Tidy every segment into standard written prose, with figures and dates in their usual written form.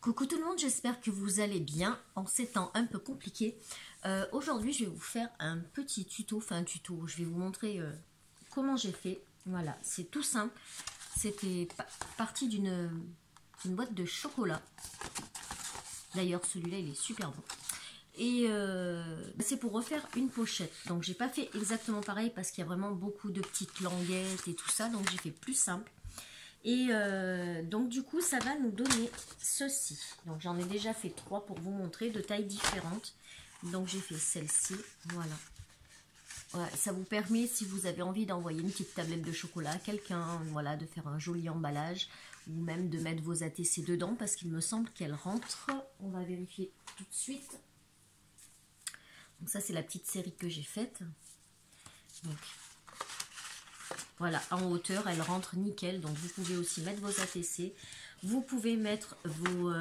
Coucou tout le monde, j'espère que vous allez bien en ces temps un peu compliqués. Aujourd'hui, je vais vous faire un petit tuto, je vais vous montrer comment j'ai fait. Voilà, c'est tout simple. C'était parti d'une boîte de chocolat. D'ailleurs, celui-là, il est super bon. Et c'est pour refaire une pochette. Donc, j'ai pas fait exactement pareil parce qu'il y a vraiment beaucoup de petites languettes et tout ça. Donc, j'ai fait plus simple. Et donc du coup ça va nous donner ceci. Donc j'en ai déjà fait 3 pour vous montrer de tailles différentes. Donc j'ai fait celle-ci, voilà. Ouais, ça vous permet, si vous avez envie d'envoyer une petite tablette de chocolat à quelqu'un, voilà, de faire un joli emballage ou même de mettre vos ATC dedans parce qu'il me semble qu'elle rentre. On va vérifier tout de suite. Donc ça c'est la petite série que j'ai faite. Donc voilà, en hauteur, elle rentre nickel. Donc, vous pouvez aussi mettre vos ATC. Vous pouvez mettre vos...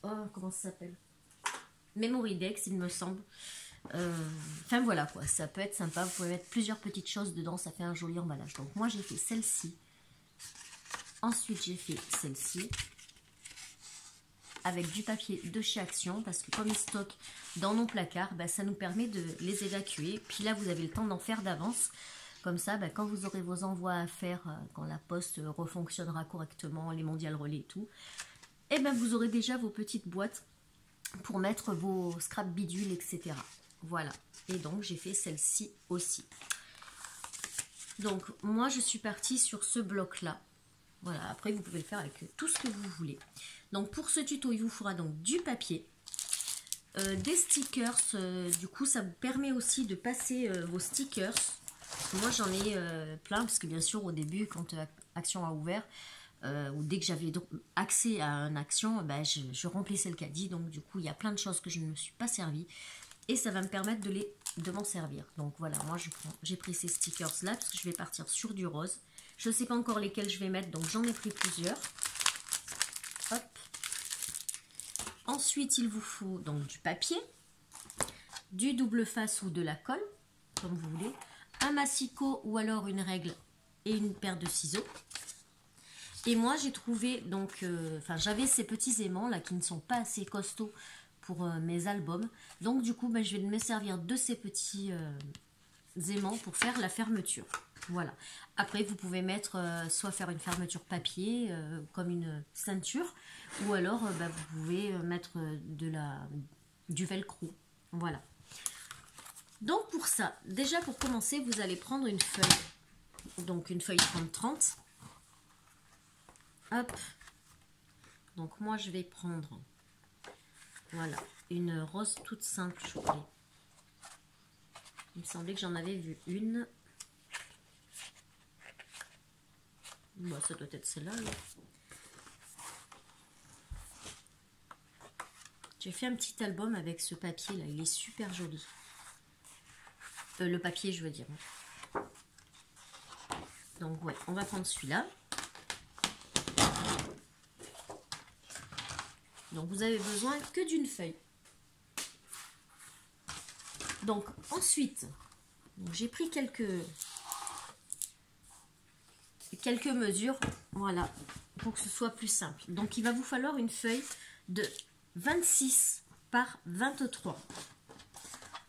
comment ça s'appelle? Memory Dex, il me semble. Enfin, voilà quoi. Ça peut être sympa. Vous pouvez mettre plusieurs petites choses dedans. Ça fait un joli emballage. Donc, moi, j'ai fait celle-ci. Ensuite, j'ai fait celle-ci. Avec du papier de chez Action. Parce que comme ils stockent dans nos placards, bah, ça nous permet de les évacuer. Puis là, vous avez le temps d'en faire d'avance. Comme ça, ben, quand vous aurez vos envois à faire, quand la poste refonctionnera correctement, les mondiales relais et tout, et ben vous aurez déjà vos petites boîtes pour mettre vos scraps bidules, etc. Voilà. Et donc, j'ai fait celle-ci aussi. Donc, moi, je suis partie sur ce bloc-là. Voilà. Après, vous pouvez le faire avec tout ce que vous voulez. Donc, pour ce tuto, il vous faudra donc du papier, des stickers. Du coup, ça vous permet aussi de passer vos stickers. Moi j'en ai plein parce que bien sûr au début quand Action a ouvert ou dès que j'avais accès à une Action, ben, je remplissais le caddie. Donc du coup il y a plein de choses que je ne me suis pas servi et ça va me permettre de m'en servir. Donc voilà, moi j'ai pris ces stickers là parce que je vais partir sur du rose. Je ne sais pas encore lesquels je vais mettre, donc j'en ai pris plusieurs. Hop. Ensuite il vous faut donc du papier, du double face ou de la colle comme vous voulez, un massicot ou alors une règle et une paire de ciseaux. Et moi j'ai trouvé donc, j'avais ces petits aimants là qui ne sont pas assez costauds pour mes albums. Donc du coup ben, je vais me servir de ces petits aimants pour faire la fermeture. Voilà. Après vous pouvez mettre, soit faire une fermeture papier comme une ceinture, ou alors ben, vous pouvez mettre du velcro. Voilà. Donc pour ça, déjà pour commencer, vous allez prendre une feuille, donc une feuille 30-30. Hop. Donc moi je vais prendre, voilà, une rose toute simple chocolat. Il me semblait que j'en avais vu une. Bon, ça doit être celle-là. J'ai fait un petit album avec ce papier là, il est super joli. Le papier, je veux dire. Donc, ouais, on va prendre celui-là. Donc, vous avez besoin que d'une feuille. Donc, ensuite, j'ai pris quelques mesures, voilà, pour que ce soit plus simple. Donc, il va vous falloir une feuille de 26 par 23.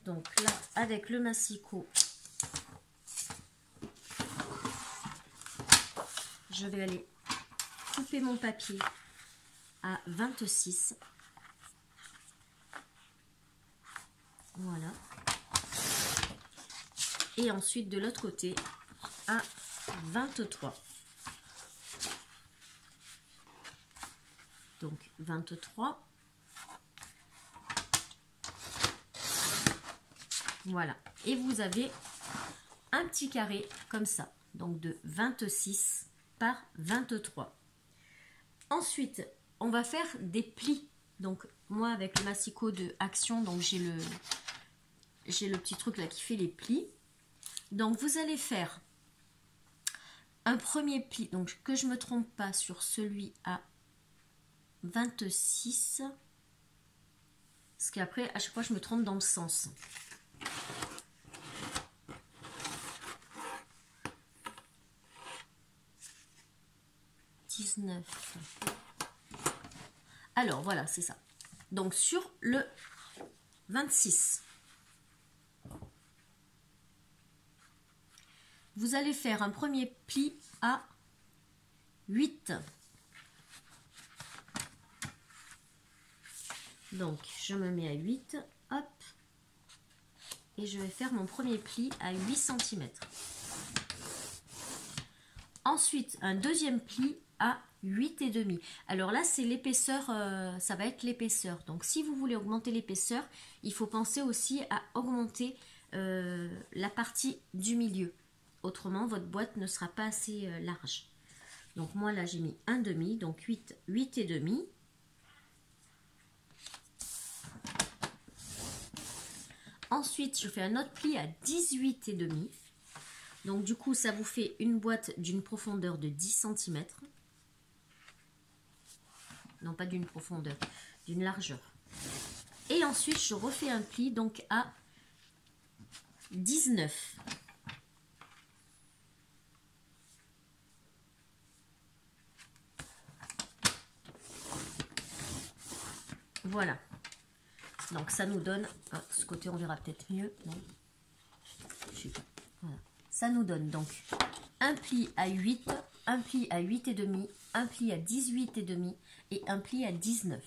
Donc là, avec le massicot, je vais aller couper mon papier à 26. Voilà. Et ensuite, de l'autre côté, à 23. Donc, 23. Voilà, et vous avez un petit carré comme ça, donc de 26 par 23. Ensuite, on va faire des plis. Donc moi avec le massicot de Action, donc j'ai le petit truc là qui fait les plis. Donc vous allez faire un premier pli, donc que je me trompe pas sur celui à 26, parce qu'après à chaque fois je me trompe dans le sens. Alors, voilà, c'est ça. Donc, sur le 26, vous allez faire un premier pli à 8. Donc, je me mets à 8, hop, et je vais faire mon premier pli à 8 cm. Ensuite, un deuxième pli à 8,5. Alors là, c'est l'épaisseur, ça va être l'épaisseur. Donc, si vous voulez augmenter l'épaisseur, il faut penser aussi à augmenter la partie du milieu. Autrement, votre boîte ne sera pas assez large. Donc, moi, là, j'ai mis 1,5, donc 8,5. Ensuite, je fais un autre pli à 18,5. Donc, du coup, ça vous fait une boîte d'une profondeur de 10 cm. Non, pas d'une profondeur, d'une largeur. Et ensuite, je refais un pli donc à 19. Voilà. Donc, ça nous donne... Ah, ce côté, on verra peut-être mieux. Non. Je sais pas. Voilà. Ça nous donne donc un pli à 8, un pli à 8,5, un pli à 18,5 et un pli à 19.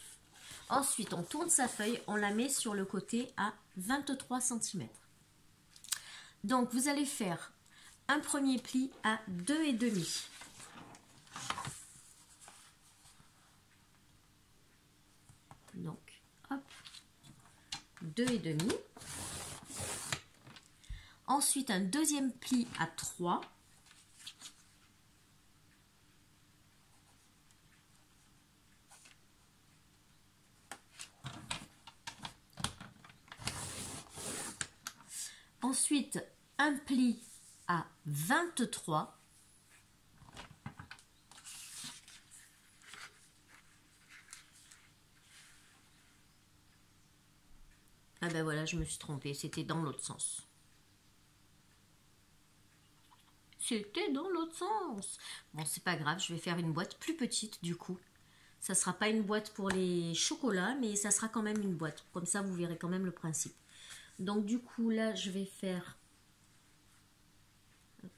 Ensuite, on tourne sa feuille, on la met sur le côté à 23 cm. Donc, vous allez faire un premier pli à 2,5. Donc, hop, 2,5. Ensuite, un deuxième pli à 3. Ensuite, un pli à 23. Ah ben voilà, je me suis trompée, c'était dans l'autre sens. C'était dans l'autre sens. Bon, c'est pas grave, je vais faire une boîte plus petite du coup. Ça sera pas une boîte pour les chocolats, mais ça sera quand même une boîte. Comme ça, vous verrez quand même le principe. Donc du coup, là, je vais faire... Hop.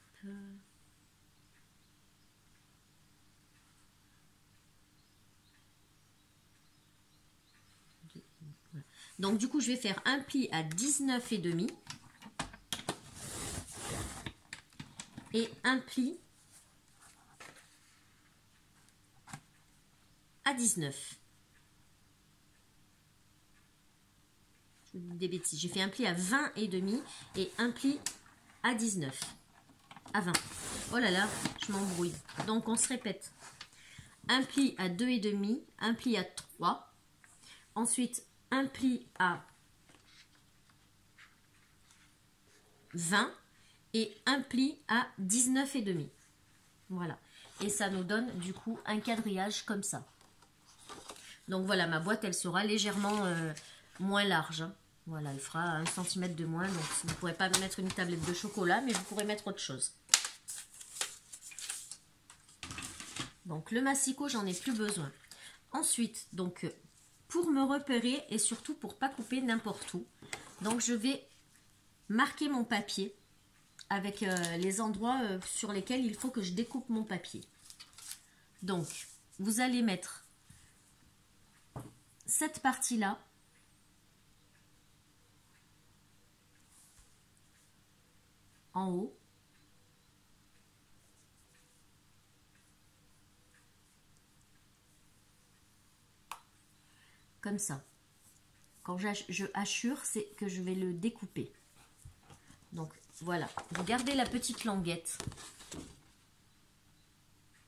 Donc du coup, je vais faire un pli à 19,5 et un pli à 19. Je dis des bêtises. J'ai fait un pli à 20,5 et un pli à 19. À 20. Oh là là, je m'embrouille. Donc on se répète. Un pli à 2,5, un pli à 3. Ensuite, un pli à 20 et un pli à 19,5. Voilà. Et ça nous donne du coup un quadrillage comme ça. Donc voilà, ma boîte, elle sera légèrement moins large. Hein. Voilà, elle fera 1 cm de moins. Donc vous ne pourrez pas mettre une tablette de chocolat, mais vous pourrez mettre autre chose. Donc le massicot, j'en ai plus besoin. Ensuite, donc pour me repérer et surtout pour pas couper n'importe où, donc je vais marquer mon papier avec les endroits sur lesquels il faut que je découpe mon papier. Donc, vous allez mettre cette partie-là en haut. Comme ça. Quand je hachure, c'est que je vais le découper. Donc, voilà. Vous gardez la petite languette.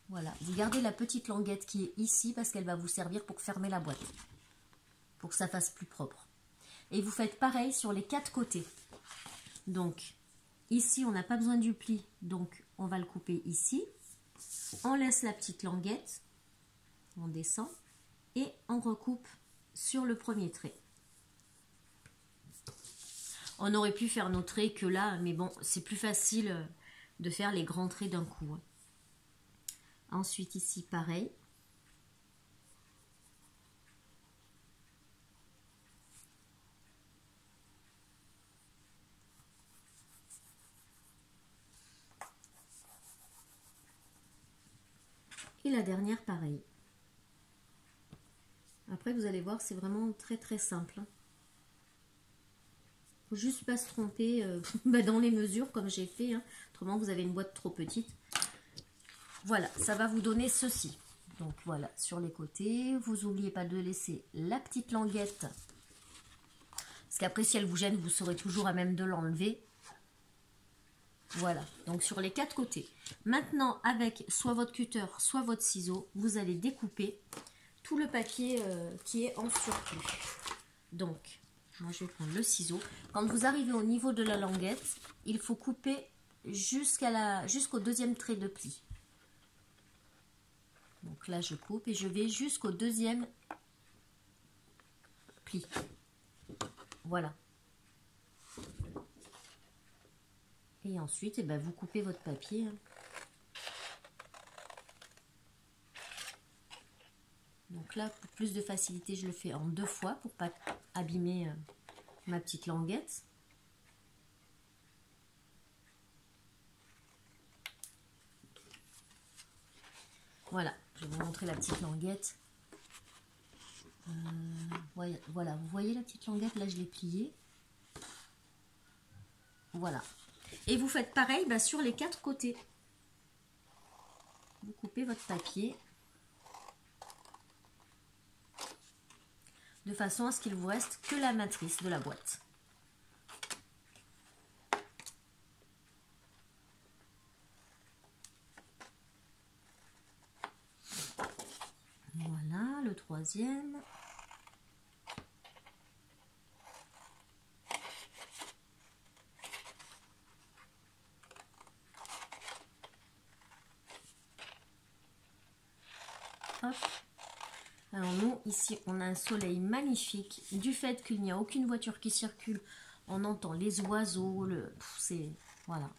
Voilà. Vous gardez la petite languette qui est ici parce qu'elle va vous servir pour fermer la boîte. Pour que ça fasse plus propre. Et vous faites pareil sur les 4 côtés. Donc, ici, on n'a pas besoin du pli. Donc, on va le couper ici. On laisse la petite languette. On descend. Et on recoupe sur le premier trait. On aurait pu faire nos traits que là, mais bon, c'est plus facile de faire les grands traits d'un coup. Ensuite, ici, pareil. Et la dernière, pareil. Après, vous allez voir, c'est vraiment très très simple. Faut juste pas se tromper dans les mesures comme j'ai fait. Hein. Autrement, vous avez une boîte trop petite. Voilà, ça va vous donner ceci. Donc voilà, sur les côtés. Vous n'oubliez pas de laisser la petite languette. Parce qu'après, si elle vous gêne, vous saurez toujours à même de l'enlever. Voilà, donc sur les 4 côtés. Maintenant, avec soit votre cutter, soit votre ciseau, vous allez découper tout le papier qui est en surplus. Donc, moi je vais prendre le ciseau. Quand vous arrivez au niveau de la languette, il faut couper jusqu'au deuxième trait de pli. Donc là, je coupe et je vais jusqu'au deuxième pli. Voilà. Et ensuite, eh ben, vous coupez votre papier. Donc là, pour plus de facilité, je le fais en 2 fois pour pas abîmer ma petite languette. Voilà, je vais vous montrer la petite languette. Voilà, vous voyez la petite languette, là je l'ai pliée. Voilà. Et vous faites pareil sur les 4 côtés. Vous coupez votre papier. De façon à ce qu'il vous reste que la matrice de la boîte. Voilà, le troisième. Hop. Alors nous, ici, on a un soleil magnifique. Du fait qu'il n'y a aucune voiture qui circule, on entend les oiseaux. Voilà.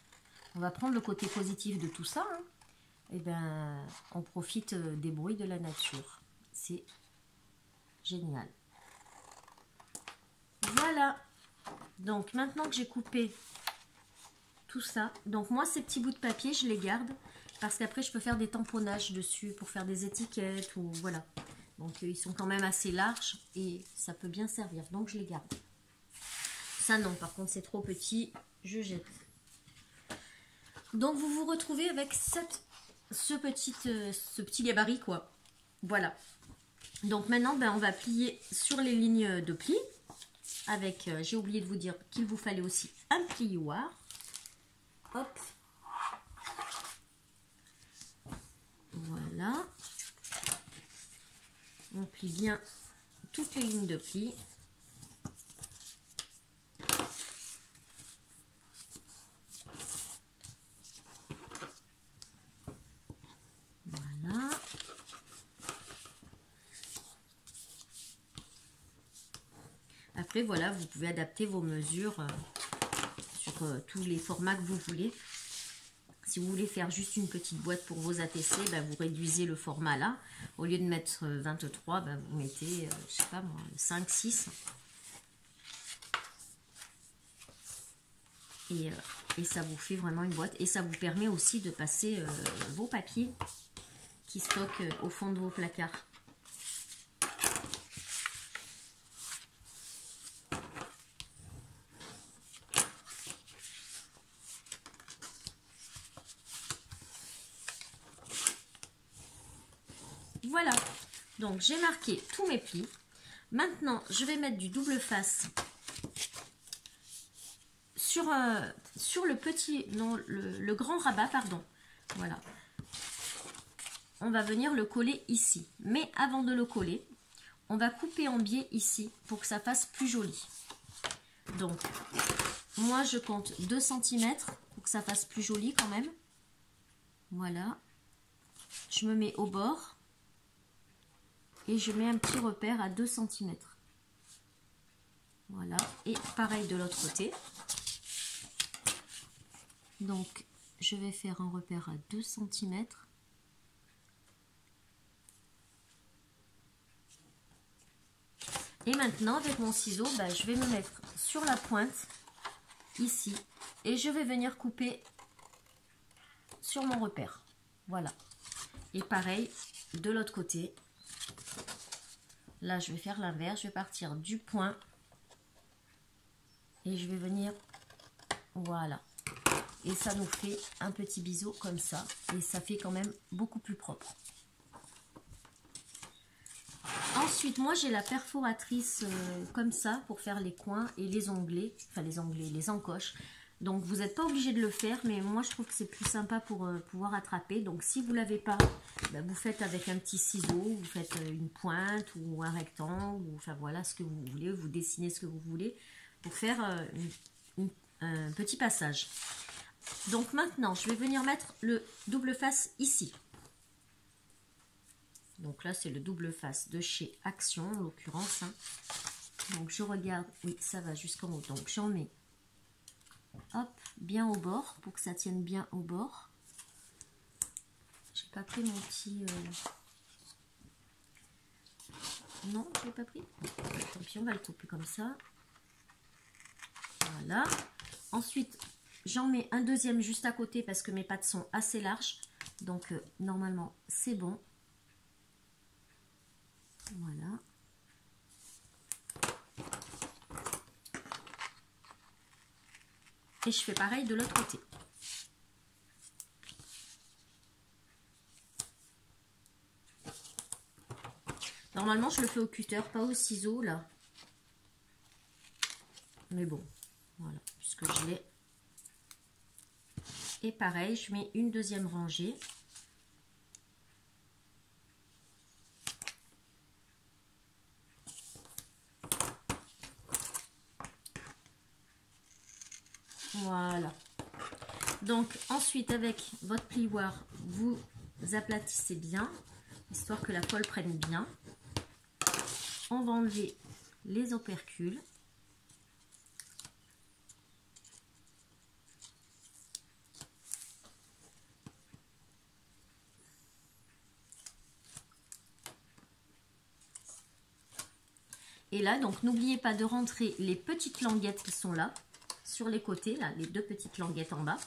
On va prendre le côté positif de tout ça. Hein. Et ben, on profite des bruits de la nature. C'est génial. Voilà. Donc maintenant que j'ai coupé tout ça, donc moi ces petits bouts de papier, je les garde parce qu'après je peux faire des tamponnages dessus pour faire des étiquettes ou voilà. Donc ils sont quand même assez larges et ça peut bien servir. Donc je les garde. Ça non, par contre c'est trop petit, je jette. Donc vous vous retrouvez avec ce petit gabarit quoi. Voilà. Donc maintenant on va plier sur les lignes de pli. Avec, j'ai oublié de vous dire qu'il vous fallait aussi un plioir. Hop. Voilà. On plie bien toutes les lignes de pli. Voilà. Après, voilà, vous pouvez adapter vos mesures sur tous les formats que vous voulez. Si vous voulez faire juste une petite boîte pour vos ATC, vous réduisez le format là. Au lieu de mettre 23, vous mettez, je sais pas moi, 5, 6. Et ça vous fait vraiment une boîte. Et ça vous permet aussi de passer vos papiers qui stockent au fond de vos placards. Voilà, donc j'ai marqué tous mes plis. Maintenant, je vais mettre du double face sur le petit, non, le grand rabat, pardon. Voilà. On va venir le coller ici. Mais avant de le coller, on va couper en biais ici pour que ça fasse plus joli. Donc, moi je compte 2 cm pour que ça fasse plus joli quand même. Voilà. Je me mets au bord. Et je mets un petit repère à 2 cm. Voilà. Et pareil de l'autre côté. Donc, je vais faire un repère à 2 cm. Et maintenant, avec mon ciseau, je vais me mettre sur la pointe, ici. Et je vais venir couper sur mon repère. Voilà. Et pareil, de l'autre côté. Là, je vais faire l'inverse. Je vais partir du point. Et je vais venir, voilà. Et ça nous fait un petit biseau comme ça. Et ça fait quand même beaucoup plus propre. Ensuite, moi j'ai la perforatrice comme ça pour faire les coins et les onglets. Enfin les onglets, les encoches. Donc vous n'êtes pas obligé de le faire. Mais moi je trouve que c'est plus sympa pour pouvoir attraper. Donc si vous ne l'avez pas, ben, vous faites avec un petit ciseau. Vous faites une pointe ou un rectangle. Ou, enfin voilà ce que vous voulez. Vous dessinez ce que vous voulez. Pour faire un petit passage. Donc maintenant, je vais venir mettre le double face ici. Donc là, c'est le double face de chez Action, en l'occurrence. Hein. Donc je regarde, oui, ça va jusqu'en haut. Donc j'en mets, hop, bien au bord, pour que ça tienne bien au bord. J'ai pas pris mon petit... Non, je l'ai pas pris. Tant pis, on va le couper comme ça. Voilà. Ensuite, j'en mets un deuxième juste à côté parce que mes pattes sont assez larges. Donc, normalement, c'est bon. Voilà. Et je fais pareil de l'autre côté. Normalement, je le fais au cutter, pas au ciseau, là. Mais bon, voilà, puisque je l'ai. Et pareil, je mets une deuxième rangée. Voilà. Donc, ensuite, avec votre plioir, vous aplatissez bien, histoire que la colle prenne bien. On va enlever les opercules. Et là, donc, n'oubliez pas de rentrer les petites languettes qui sont là, sur les côtés, là, les deux petites languettes en bas.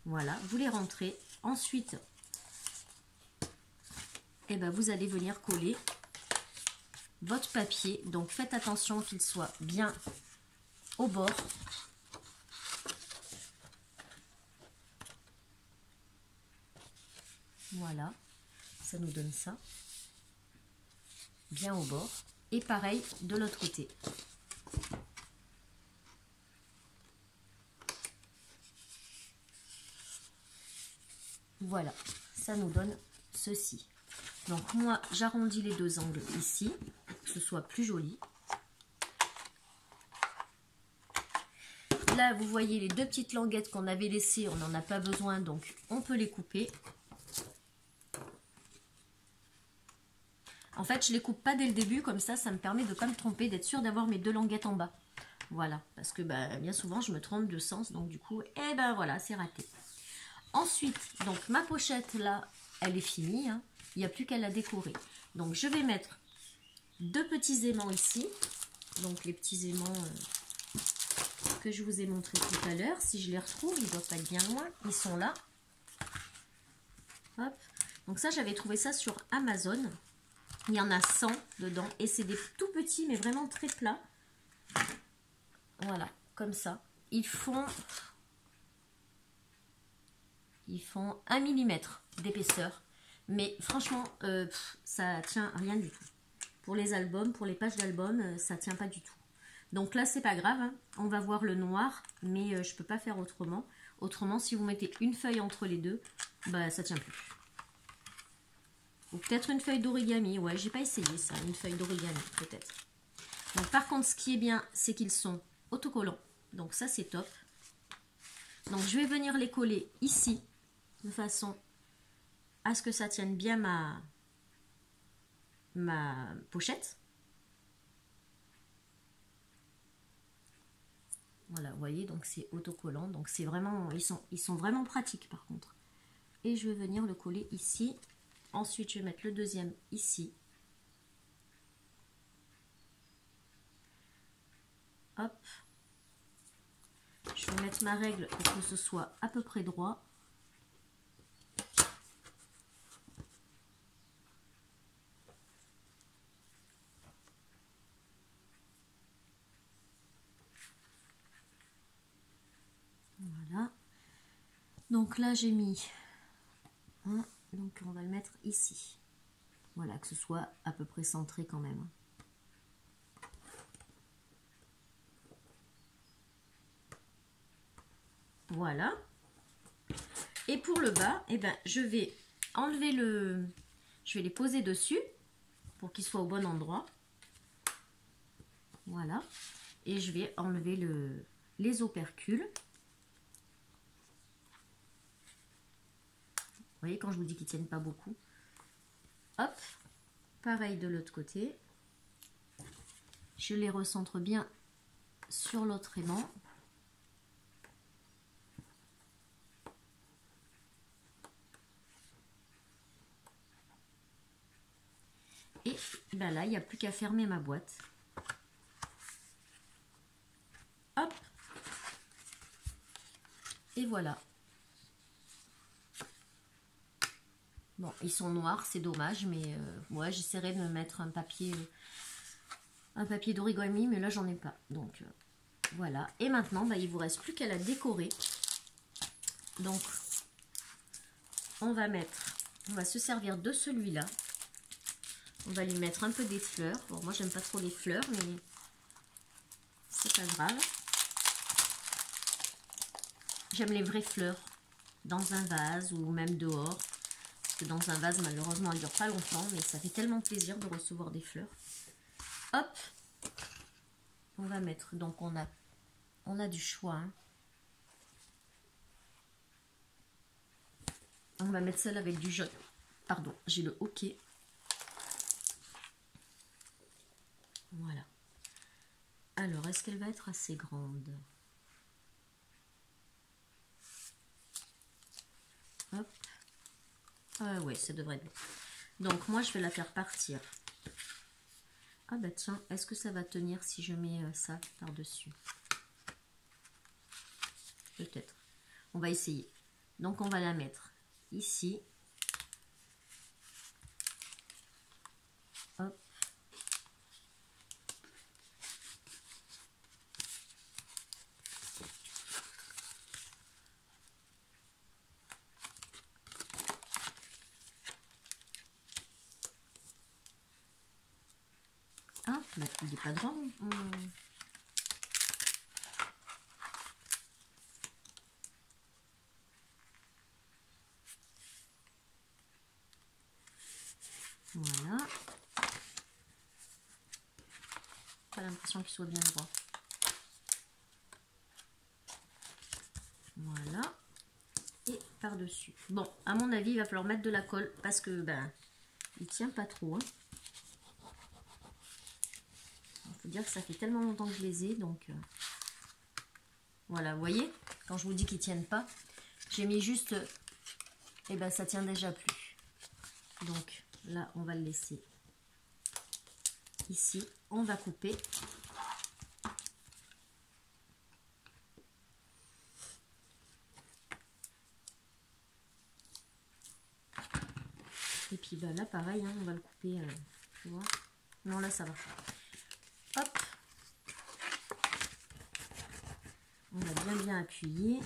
Voilà, vous les rentrez. Ensuite, eh ben, vous allez venir coller votre papier. Donc, faites attention qu'il soit bien au bord. Voilà, ça nous donne ça. Bien au bord. Et pareil de l'autre côté. Voilà, ça nous donne ceci. Donc moi, j'arrondis les deux angles ici, pour que ce soit plus joli. Là, vous voyez les deux petites languettes qu'on avait laissées, on n'en a pas besoin, donc on peut les couper. En fait, je les coupe pas dès le début, comme ça me permet de ne pas me tromper, d'être sûre d'avoir mes deux languettes en bas. Voilà, parce que bien souvent, je me trompe de sens, donc du coup, voilà, c'est raté. Ensuite, donc ma pochette là, elle est finie, hein. Il n'y a plus qu'à la décorer. Donc je vais mettre deux petits aimants ici, donc les petits aimants que je vous ai montré tout à l'heure. Si je les retrouve, ils ne doivent pas être bien loin, ils sont là. Hop. Donc ça, j'avais trouvé ça sur Amazon. Il y en a 100 dedans et c'est des tout petits, mais vraiment très plats. Voilà, comme ça. Ils font 1 mm d'épaisseur. Mais franchement, ça tient rien du tout. Pour les albums, pour les pages d'albums, ça tient pas du tout. Donc là, c'est pas grave. Hein. On va voir le noir, mais je peux pas faire autrement. Autrement, si vous mettez une feuille entre les deux, ça tient plus. Ou peut-être une feuille d'origami. Ouais, j'ai pas essayé ça, une feuille d'origami peut-être. Donc par contre, ce qui est bien, c'est qu'ils sont autocollants. Donc ça, c'est top. Donc je vais venir les coller ici, de façon à ce que ça tienne bien ma pochette. Voilà, vous voyez, donc c'est autocollant. Donc c'est vraiment, ils sont vraiment pratiques par contre. Et je vais venir le coller ici. Ensuite, je vais mettre le deuxième ici. Hop. Je vais mettre ma règle pour que ce soit à peu près droit. Donc là j'ai mis un, donc on va le mettre ici. Voilà, que ce soit à peu près centré quand même. Voilà. Et pour le bas, eh ben, je vais enlever je vais les poser dessus pour qu'ils soient au bon endroit. Voilà. Et je vais enlever les opercules. Vous voyez quand je vous dis qu'ils ne tiennent pas beaucoup. Hop. Pareil de l'autre côté. Je les recentre bien sur l'autre aimant. Et ben là, il n'y a plus qu'à fermer ma boîte. Hop. Et voilà. Bon, ils sont noirs, c'est dommage, mais ouais, j'essaierai de me mettre un papier d'origami, mais là, j'en ai pas. Donc, voilà. Et maintenant, bah, il vous reste plus qu'à la décorer. Donc, on va se servir de celui-là. On va lui mettre un peu des fleurs. Bon, moi, j'aime pas trop les fleurs, mais c'est pas grave. J'aime les vraies fleurs dans un vase ou même dehors. Parce que dans un vase, malheureusement, elle ne dure pas longtemps, mais ça fait tellement plaisir de recevoir des fleurs. Hop, on va mettre, donc on a du choix. Hein. On va mettre celle avec du jaune. Pardon, j'ai le hockey. Voilà. Alors, est-ce qu'elle va être assez grande? Hop. Ah ouais, ça devrait être bon. Donc, moi, je vais la faire partir. Ah bah tiens, est-ce que ça va tenir si je mets ça par-dessus? Peut-être. On va essayer. Donc, on va la mettre ici. Hop. Ah, bah, il n'est pas droit. Voilà. Pas l'impression qu'il soit bien droit. Voilà. Et par-dessus. Bon, à mon avis, il va falloir mettre de la colle parce que ben, il tient pas trop. Hein. Faut dire que ça fait tellement longtemps que je les ai, donc voilà, vous voyez, quand je vous dis qu'ils tiennent pas, j'ai mis juste, et ben ça tient déjà plus. Donc là, on va le laisser ici, on va couper. Et puis ben, là, pareil, hein, on va le couper, tu vois. Non, là, ça va. Hop. On va bien appuyer.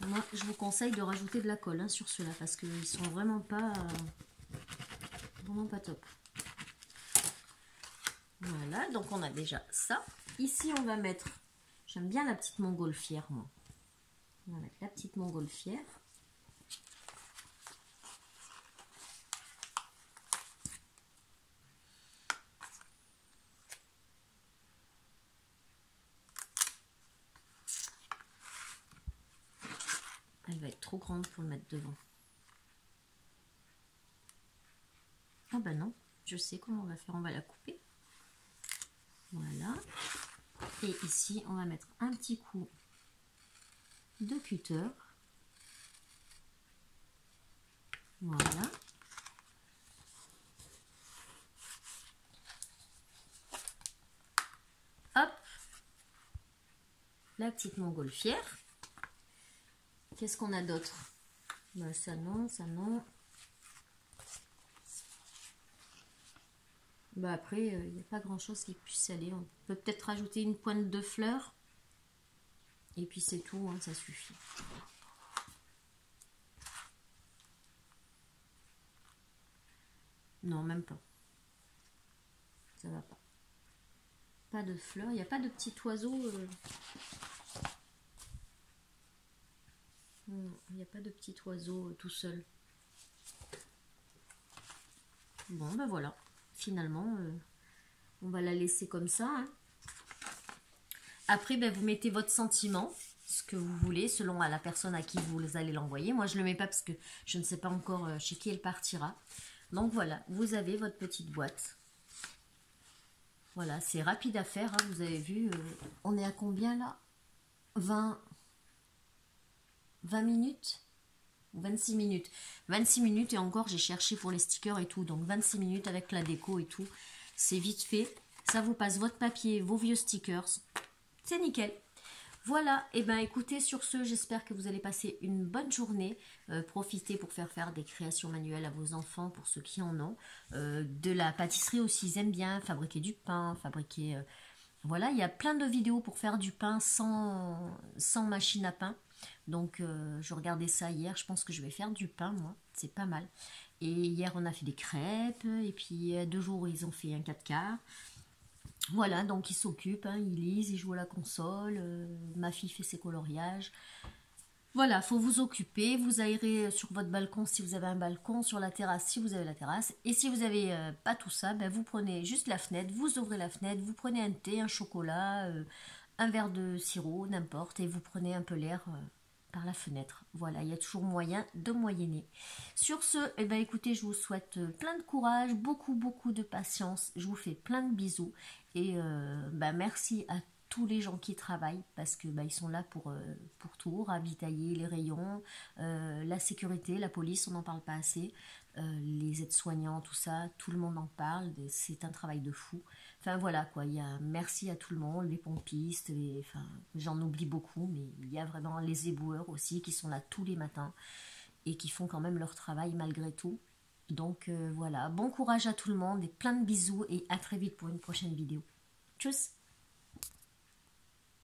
Moi, je vous conseille de rajouter de la colle hein, sur ceux-là parce qu'ils sont vraiment pas top. Voilà, donc on a déjà ça. Ici, on va mettre, j'aime bien la petite montgolfière, moi. On va mettre la petite montgolfière. Elle va être trop grande pour le mettre devant. Ah bah non, je sais comment on va faire, on va la couper. Voilà. Et ici, on va mettre un petit coup de cutter. Voilà. Hop. La petite montgolfière. Qu'est-ce qu'on a d'autre? Bah, ça non, ça non. Bah après, il n'y a pas grand chose qui puisse aller. On peut peut-être rajouter une pointe de fleurs. Et puis c'est tout, hein, ça suffit. Non, même pas. Ça va pas. Pas de fleurs. Il n'y a pas de petit oiseau. Non, il n'y a pas de petit oiseau tout seul. Bon, ben voilà. Finalement, on va la laisser comme ça. Hein. Après, ben, vous mettez votre sentiment, ce que vous voulez, selon à la personne à qui vous allez l'envoyer. Moi, je ne le mets pas parce que je ne sais pas encore chez qui elle partira. Donc voilà, vous avez votre petite boîte. Voilà, c'est rapide à faire. Hein, vous avez vu, on est à combien là 20 minutes 26 minutes. 26 minutes et encore, j'ai cherché pour les stickers et tout. Donc 26 minutes avec la déco et tout. C'est vite fait. Ça vous passe votre papier, vos vieux stickers. C'est nickel. Voilà, et ben écoutez, sur ce, j'espère que vous allez passer une bonne journée. Profitez pour faire des créations manuelles à vos enfants, pour ceux qui en ont. De la pâtisserie aussi, ils aiment bien fabriquer du pain, fabriquer... voilà, il y a plein de vidéos pour faire du pain sans machine à pain. Donc, je regardais ça hier, je pense que je vais faire du pain, moi, c'est pas mal. Et hier, on a fait des crêpes, et puis 2 jours, ils ont fait un 4/4. Voilà, donc ils s'occupent, hein, ils lisent, ils jouent à la console, ma fille fait ses coloriages. Voilà, faut vous occuper, vous aérez sur votre balcon si vous avez un balcon, sur la terrasse si vous avez la terrasse. Et si vous n'avez pas tout ça, ben vous prenez juste la fenêtre, vous ouvrez la fenêtre, vous prenez un thé, un chocolat, un verre de sirop, n'importe, et vous prenez un peu l'air par la fenêtre. Voilà, il y a toujours moyen de moyenner. Sur ce, eh ben, écoutez, je vous souhaite plein de courage, beaucoup de patience. Je vous fais plein de bisous et ben, merci à tous les gens qui travaillent parce que ben, ils sont là pour tout, ravitailler les rayons, la sécurité, la police, on n'en parle pas assez, les aides-soignants, tout ça, tout le monde en parle, c'est un travail de fou. Enfin voilà quoi, il y a merci à tout le monde, les pompistes, enfin, j'en oublie beaucoup, mais il y a vraiment les éboueurs aussi qui sont là tous les matins et qui font quand même leur travail malgré tout. Donc voilà, bon courage à tout le monde et plein de bisous et à très vite pour une prochaine vidéo. Tchuss!